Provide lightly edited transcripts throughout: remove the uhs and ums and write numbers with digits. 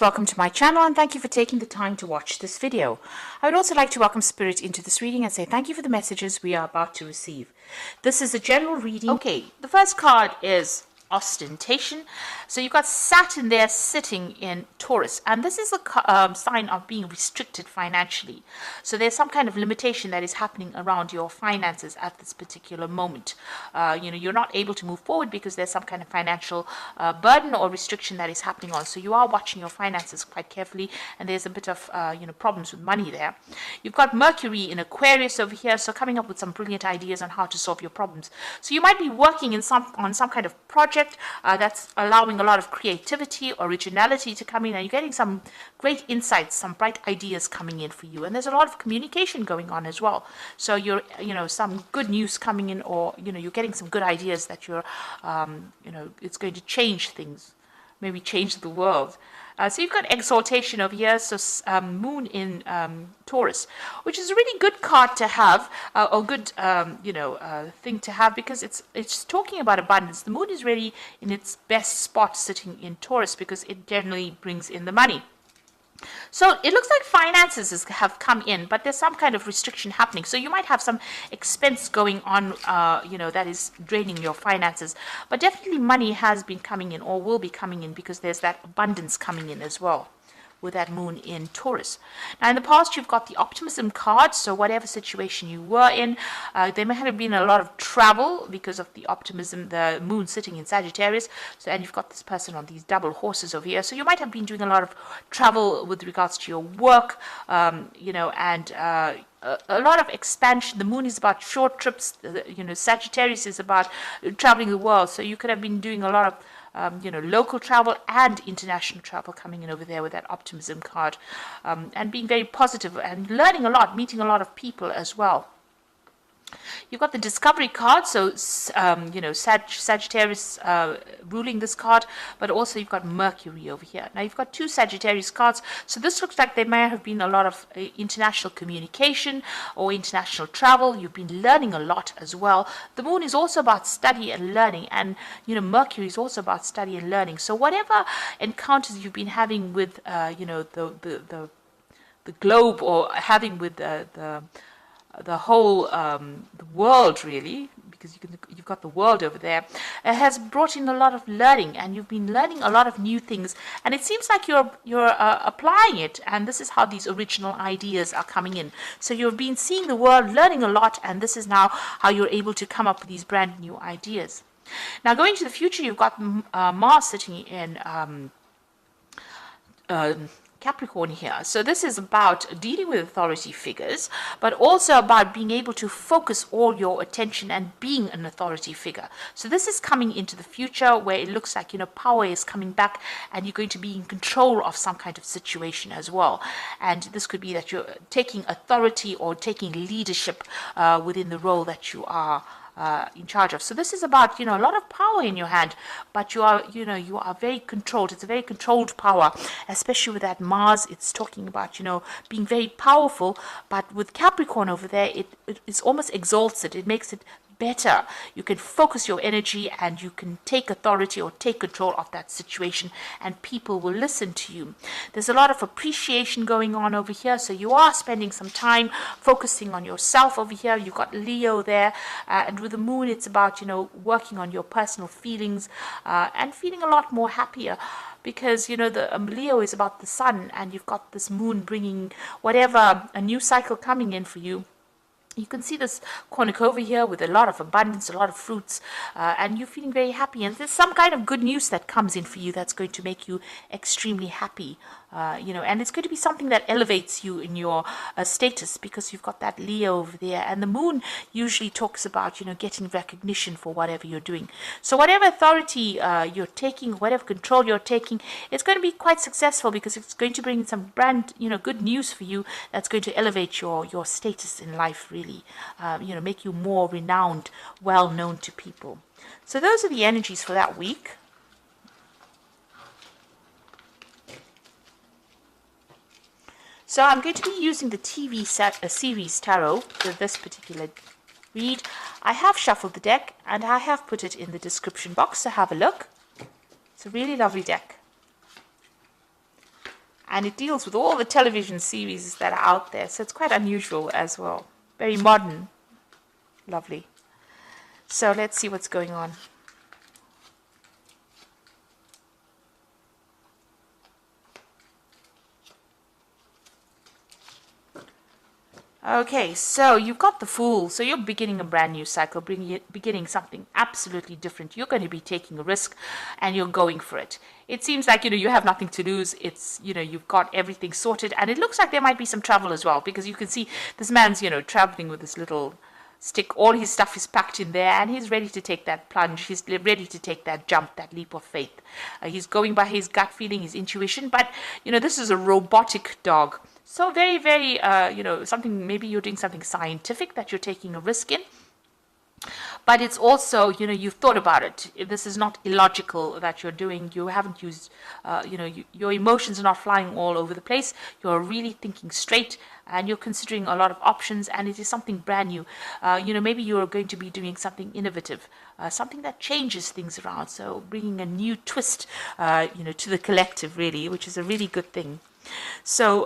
Welcome to my channel and thank you for taking the time to watch this video. I would also like to welcome Spirit into this reading and say thank you for the messages we are about to receive. This is a general reading. Okay, the first card is ostentation. So you've got Saturn there sitting in Taurus, and this is a sign of being restricted financially. So there's some kind of limitation that is happening around your finances at this particular moment. You're not able to move forward because there's some kind of financial burden or restriction that is happening on. So you are watching your finances quite carefully, and there's a bit of problems with money there. You've got Mercury in Aquarius over here, so coming up with some brilliant ideas on how to solve your problems. So you might be working on some kind of project that's allowing a lot of creativity, originality to come in, and you're getting some great insights, some bright ideas coming in for you. And there's a lot of communication going on as well. So you're, some good news coming in, or, you're getting some good ideas that you're, it's going to change things, maybe change the world. So you've got exaltation over here, so moon in Taurus, which is a really good card to have, or good, thing to have, because it's talking about abundance. The moon is really in its best spot sitting in Taurus because it generally brings in the money. So it looks like finances have come in, but there's some kind of restriction happening. So you might have some expense going on, that is draining your finances. But definitely money has been coming in, or will be coming in, because there's that abundance coming in as well with that moon in Taurus. Now in the past you've got the optimism card, so whatever situation you were in, there may have been a lot of travel because of the optimism, the moon sitting in Sagittarius. So, and you've got this person on these double horses over here, so you might have been doing a lot of travel with regards to your work, and a lot of expansion. The moon is about short trips, Sagittarius is about traveling the world, so you could have been doing a lot of local travel and international travel coming in over there with that optimism card, and being very positive and learning a lot, meeting a lot of people as well. You've got the discovery card, so Sagittarius ruling this card, but also you've got Mercury over here. Now you've got two Sagittarius cards, so this looks like there may have been a lot of international communication or international travel. You've been learning a lot as well. The moon is also about study and learning, and Mercury is also about study and learning. So whatever encounters you've been having with the globe, or having with the whole the world, really, because you've got the world over there, it has brought in a lot of learning, and you've been learning a lot of new things, and it seems like you're applying it, and this is how these original ideas are coming in. So you've been seeing the world, learning a lot, and this is now how you're able to come up with these brand new ideas. Now going to the future, you've got Mars sitting in Capricorn here. So this is about dealing with authority figures, but also about being able to focus all your attention and being an authority figure. So this is coming into the future where it looks like, power is coming back, and you're going to be in control of some kind of situation as well. And this could be that you're taking authority or taking leadership within the role that you are in charge of. So this is about, a lot of power in your hand, but you are very controlled. It's a very controlled power, especially with that Mars. It's talking about, being very powerful, but with Capricorn over there, it almost exalts it. It makes it better. You can focus your energy, and you can take authority or take control of that situation, and people will listen to you. There's a lot of appreciation going on over here, so you are spending some time focusing on yourself over here. You've got Leo there, and with the moon it's about working on your personal feelings, and feeling a lot more happier, because the Leo is about the sun, and you've got this moon bringing whatever, a new cycle coming in for you. You can see this cornucopia here with a lot of abundance, a lot of fruits, and you're feeling very happy. And there's some kind of good news that comes in for you that's going to make you extremely happy. And it's going to be something that elevates you in your status, because you've got that Leo over there. And the moon usually talks about, getting recognition for whatever you're doing. So whatever authority you're taking, whatever control you're taking, it's going to be quite successful, because it's going to bring some brand, good news for you that's going to elevate your status in life, really. Make you more renowned, well known to people. So those are the energies for that week. So I'm going to be using the TV series tarot for this particular read. I have shuffled the deck, and I have put it in the description box, so have a look. It's a really lovely deck. And it deals with all the television series that are out there. So it's quite unusual as well. Very modern. Lovely. So let's see what's going on. Okay, so you've got the Fool. So you're beginning a brand new cycle, beginning something absolutely different. You're going to be taking a risk and you're going for it. It seems like, you have nothing to lose. It's, you've got everything sorted. And it looks like there might be some travel as well, because you can see this man's, traveling with this little stick. All his stuff is packed in there and he's ready to take that plunge. He's ready to take that jump, that leap of faith. He's going by his gut feeling, his intuition. But, this is a robotic dog. So very, very, something, maybe you're doing something scientific that you're taking a risk in. But it's also, you've thought about it. This is not illogical that you're doing. You haven't used, your emotions are not flying all over the place. You're really thinking straight and you're considering a lot of options, and it is something brand new. Maybe you're going to be doing something innovative, something that changes things around. So bringing a new twist, to the collective, really, which is a really good thing. So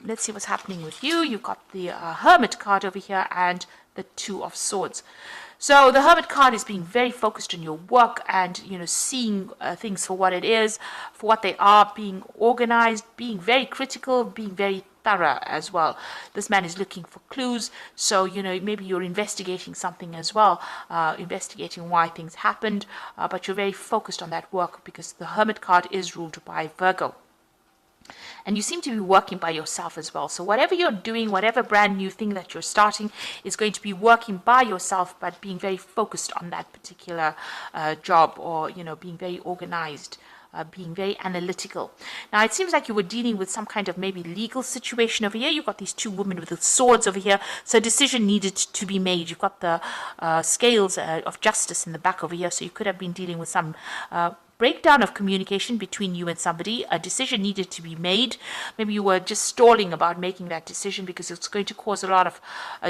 let's see what's happening with you. You've got the Hermit card over here and the Two of Swords. So the Hermit card is being very focused on your work and, seeing things for what it is, for what they are, being organized, being very critical, being very thorough as well. This man is looking for clues. So, maybe you're investigating something as well, investigating why things happened, but you're very focused on that work because the Hermit card is ruled by Virgo. And you seem to be working by yourself as well. So whatever you're doing, whatever brand new thing that you're starting is going to be working by yourself, but being very focused on that particular job, or, being very organized, being very analytical. Now, it seems like you were dealing with some kind of maybe legal situation over here. You've got these two women with the swords over here. So a decision needed to be made. You've got the scales of justice in the back over here. So you could have been dealing with some breakdown of communication between you and somebody. A decision needed to be made. Maybe you were just stalling about making that decision because it's going to cause a lot of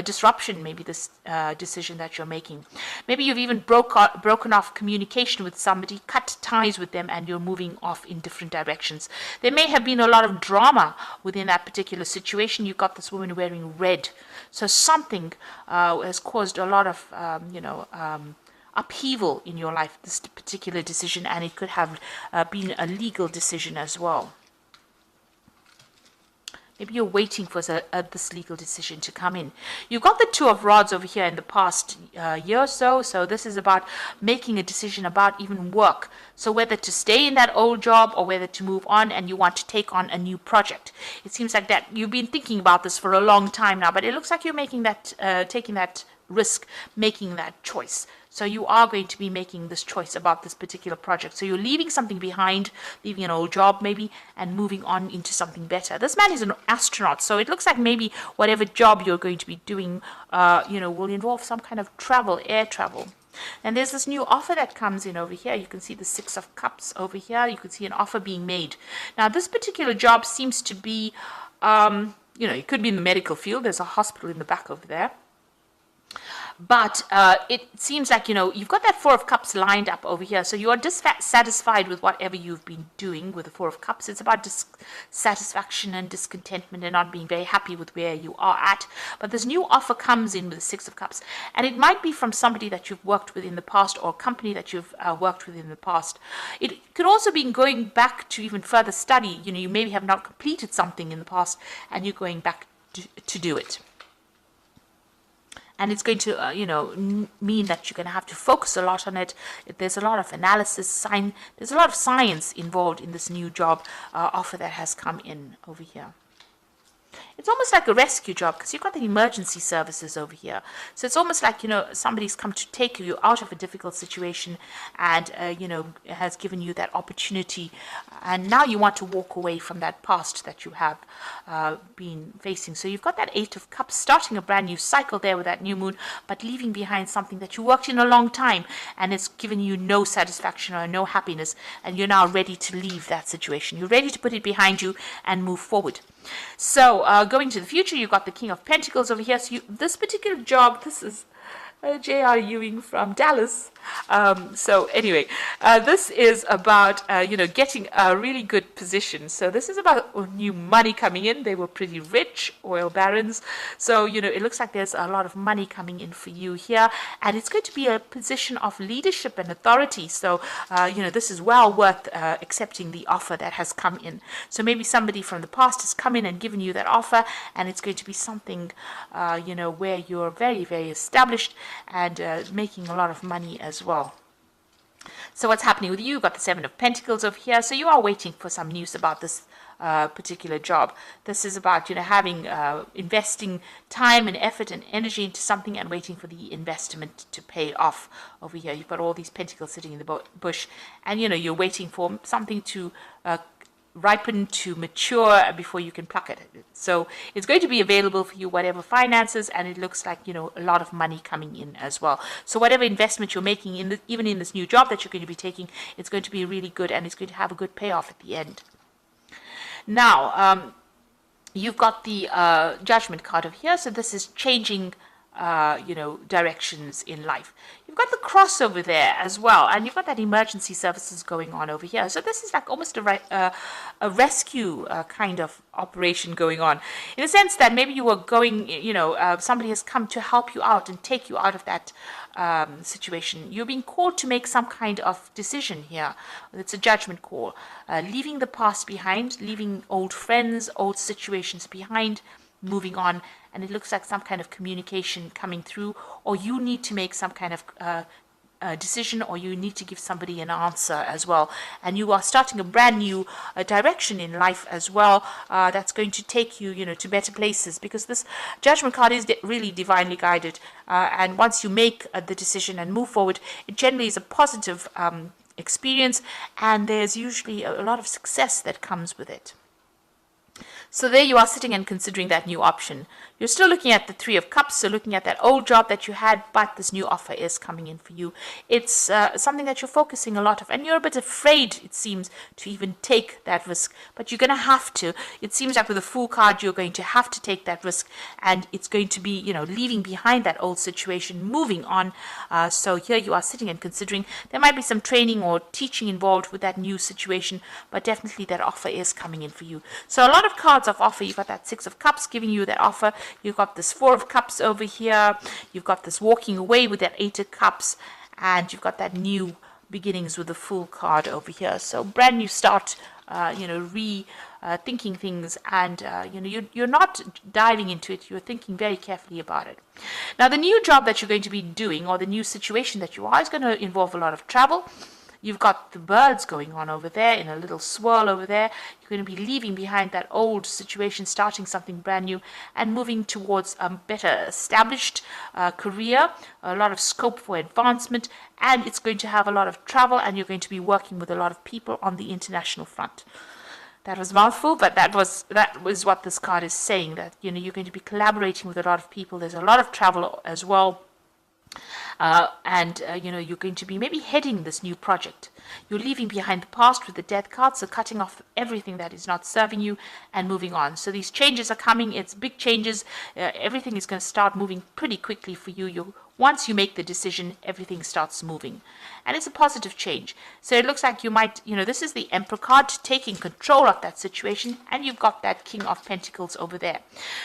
disruption, maybe this decision that you're making. Maybe you've even broken off communication with somebody, cut ties with them, and you're moving off in different directions. There may have been a lot of drama within that particular situation. You've got this woman wearing red. So something has caused a lot of, upheaval in your life, this particular decision, and it could have been a legal decision as well. Maybe you're waiting for this legal decision to come in. You've got the Two of Rods over here in the past year or so. So this is about making a decision about even work. So whether to stay in that old job or whether to move on, and you want to take on a new project. It seems like that you've been thinking about this for a long time now, but it looks like you're making that, taking that risk, making that choice. So you are going to be making this choice about this particular project. So you're leaving something behind, leaving an old job maybe, and moving on into something better. This man is an astronaut, so it looks like maybe whatever job you're going to be doing, will involve some kind of travel, air travel. And there's this new offer that comes in over here. You can see the Six of Cups over here. You can see an offer being made. Now, this particular job seems to be, it could be in the medical field. There's a hospital in the back over there. But it seems like, you've got that Four of Cups lined up over here. So you are dissatisfied with whatever you've been doing with the Four of Cups. It's about dissatisfaction and discontentment and not being very happy with where you are at. But this new offer comes in with the Six of Cups. And it might be from somebody that you've worked with in the past, or a company that you've worked with in the past. It could also be going back to even further study. You maybe have not completed something in the past and you're going back to do it. And it's going to, mean that you're going to have to focus a lot on it. There's a lot of analysis, there's a lot of science involved in this new job offer that has come in over here. It's almost like a rescue job because you've got the emergency services over here. So it's almost like, somebody's come to take you out of a difficult situation and, has given you that opportunity. And now you want to walk away from that past that you have been facing. So you've got that Eight of Cups, starting a brand new cycle there with that new moon, but leaving behind something that you worked in a long time and it's given you no satisfaction or no happiness. And you're now ready to leave that situation. You're ready to put it behind you and move forward. So going to the future, you've got the King of Pentacles over here. So this particular job, this is J.R. Ewing from Dallas. So anyway, this is about, getting a really good position. So this is about new money coming in. They were pretty rich, oil barons. So, it looks like there's a lot of money coming in for you here. And it's going to be a position of leadership and authority. So, this is well worth accepting the offer that has come in. So maybe somebody from the past has come in and given you that offer, and it's going to be something, where you're very, very established and making a lot of money as well. So what's happening with you? You've got the Seven of Pentacles over here. So you are waiting for some news about this particular job. This is about, having, investing time and effort and energy into something and waiting for the investment to pay off over here. You've got all these pentacles sitting in the bush, and, you're waiting for something to ripen, to mature before you can pluck it. So it's going to be available for you, whatever finances, and it looks like, a lot of money coming in as well. So whatever investment you're making, even in this new job that you're going to be taking, it's going to be really good, and it's going to have a good payoff at the end. Now, you've got the Judgment card over here. So this is changing, directions in life. You've got the Cross over there as well, and you've got that emergency services going on over here. So this is like almost a rescue kind of operation going on, in the sense that maybe you were going, somebody has come to help you out and take you out of that situation. You're being called to make some kind of decision here. It's a judgment call, leaving the past behind, leaving old friends, old situations behind, moving on. And it looks like some kind of communication coming through, or you need to make some kind of decision, or you need to give somebody an answer as well. And you are starting a brand new direction in life as well, that's going to take you, to better places, because this Judgment card is really divinely guided. And once you make the decision and move forward, it generally is a positive experience, and there's usually a lot of success that comes with it. So there you are sitting and considering that new option. You're still looking at the Three of Cups, so looking at that old job that you had, but this new offer is coming in for you. It's something that you're focusing a lot of, and you're a bit afraid, it seems, to even take that risk. But you're going to have to. It seems like with the Fool card, you're going to have to take that risk, and it's going to be, leaving behind that old situation, moving on. So here you are sitting and considering. There might be some training or teaching involved with that new situation, but definitely that offer is coming in for you. So a lot of cards of offer. You've got that Six of Cups giving you that offer. You've got this Four of Cups over here. You've got this walking away with that Eight of Cups, and you've got that new beginnings with the Fool card over here. So brand new start, thinking things, and you're not diving into it. You're thinking very carefully about it. Now, the new job that you're going to be doing, or the new situation that you are, is going to involve a lot of travel. You've got the birds going on over there in a little swirl over there. You're going to be leaving behind that old situation, starting something brand new, and moving towards a better established career, a lot of scope for advancement, and it's going to have a lot of travel, and you're going to be working with a lot of people on the international front. That was a mouthful, but that was what this card is saying, that you're going to be collaborating with a lot of people. There's a lot of travel as well. You're going to be maybe heading this new project. You're leaving behind the past with the Death card, so cutting off everything that is not serving you and moving on. So these changes are coming. It's big changes. Everything is going to start moving pretty quickly for you. Once you make the decision, everything starts moving. And it's a positive change. So it looks like you might, this is the Emperor card, taking control of that situation, and you've got that King of Pentacles over there.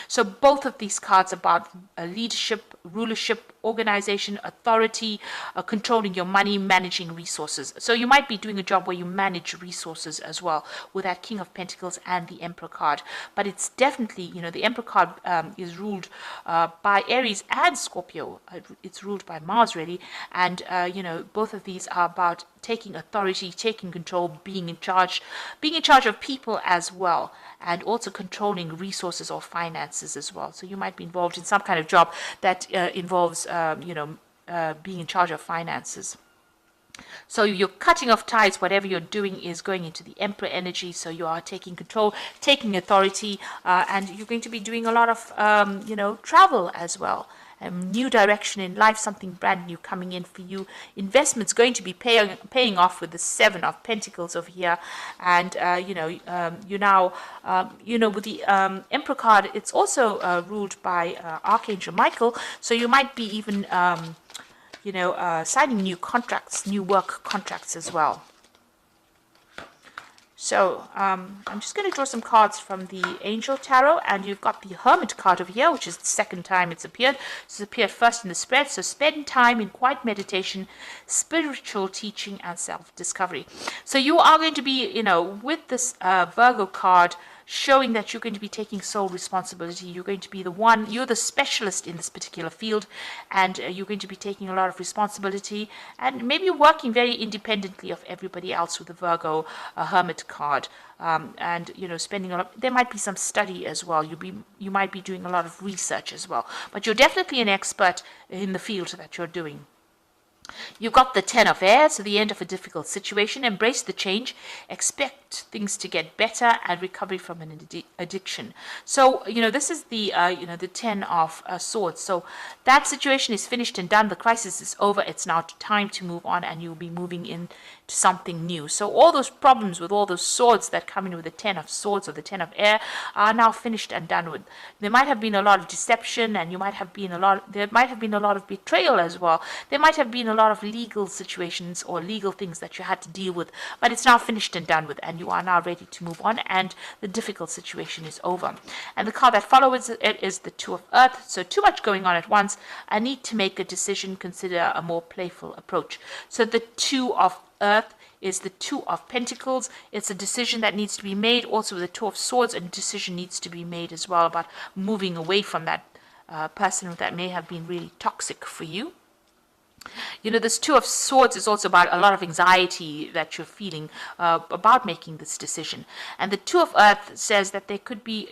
So both of these cards about leadership, rulership, organization, authority, controlling your money, managing resources. So you might be doing a job where you manage resources as well with that King of Pentacles and the Emperor card. But it's definitely, the Emperor card is ruled by Aries and Scorpio. It's ruled by Mars, really. And, both of these are about taking authority, taking control, being in charge of people as well, and also controlling resources or finances as well. So you might be involved in some kind of job that involves, being in charge of finances. So you're cutting off ties. Whatever you're doing is going into the Emperor energy. So you are taking control, taking authority, and you're going to be doing a lot of, travel as well. New direction in life, something brand new coming in for you. Investments going to be paying off with the Seven of Pentacles over here, and you now with the Emperor card, it's also ruled by Archangel Michael. So you might be even signing new contracts, new work contracts as well. So I'm just going to draw some cards from the Angel Tarot, and you've got the Hermit card over here, which is the second time it's appeared. It's appeared first in the spread. So spend time in quiet meditation, spiritual teaching, and self-discovery. So you are going to be, with this Virgo card, showing that you're going to be taking sole responsibility. You're going to be the one, you're the specialist in this particular field, and you're going to be taking a lot of responsibility, and maybe working very independently of everybody else with the Virgo Hermit card. And spending a lot. There might be some study as well. You might be doing a lot of research as well, but you're definitely an expert in the field that you're doing. You've got the Ten of Air, so the end of a difficult situation. Embrace the change. Expect things to get better, and recovery from an addiction. So, this is the, the Ten of Swords. So that situation is finished and done. The crisis is over. It's now time to move on, and you'll be moving into something new. So all those problems with all those swords that come in with the Ten of Swords or the Ten of Air are now finished and done with. There might have been a lot of deception, and there might have been a lot of betrayal as well. There might have been a lot of legal situations or legal things that you had to deal with, but it's now finished and done with, and you are now ready to move on, and the difficult situation is over. And the card that follows it is the Two of Earth. So too much going on at once. I need to make a decision. Consider a more playful approach. So the Two of Earth is the Two of Pentacles. It's a decision that needs to be made. Also with the Two of Swords, a decision needs to be made as well about moving away from that person that may have been really toxic for you. This Two of Swords is also about a lot of anxiety that you're feeling about making this decision. And the Two of Earth says that there could be,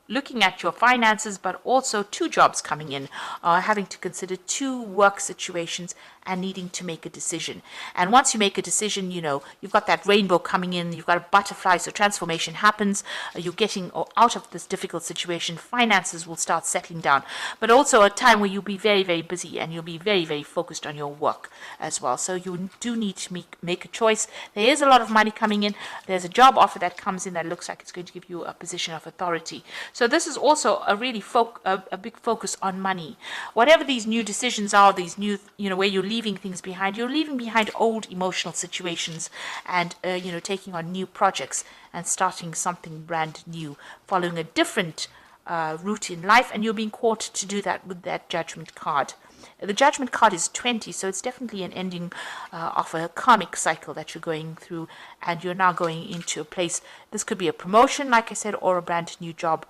looking at your finances, but also two jobs coming in, having to consider two work situations and needing to make a decision. And once you make a decision, you've got that rainbow coming in, you've got a butterfly, so transformation happens, you're getting out of this difficult situation, finances will start settling down, but also a time where you'll be very, very busy, and you'll be very, very focused on your work as well. So you do need to make a choice. There is a lot of money coming in. There's a job offer that comes in that looks like it's going to give you a position of authority. So this is also a really a big focus on money. Whatever these new decisions are, these new, where you're leaving things behind, you're leaving behind old emotional situations, and taking on new projects and starting something brand new, following a different route in life, and you're being called to do that with that Judgment card. The Judgment card is 20, so it's definitely an ending of a karmic cycle that you're going through, and you're now going into a place. This could be a promotion, like I said, or a brand new job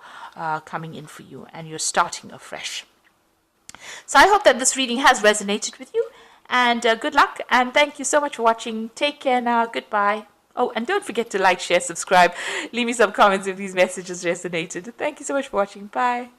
coming in for you, and you're starting afresh. So I hope that this reading has resonated with you, and good luck, and thank you so much for watching. Take care now. Goodbye. Oh, and don't forget to like, share, subscribe. Leave me some comments if these messages resonated. Thank you so much for watching. Bye.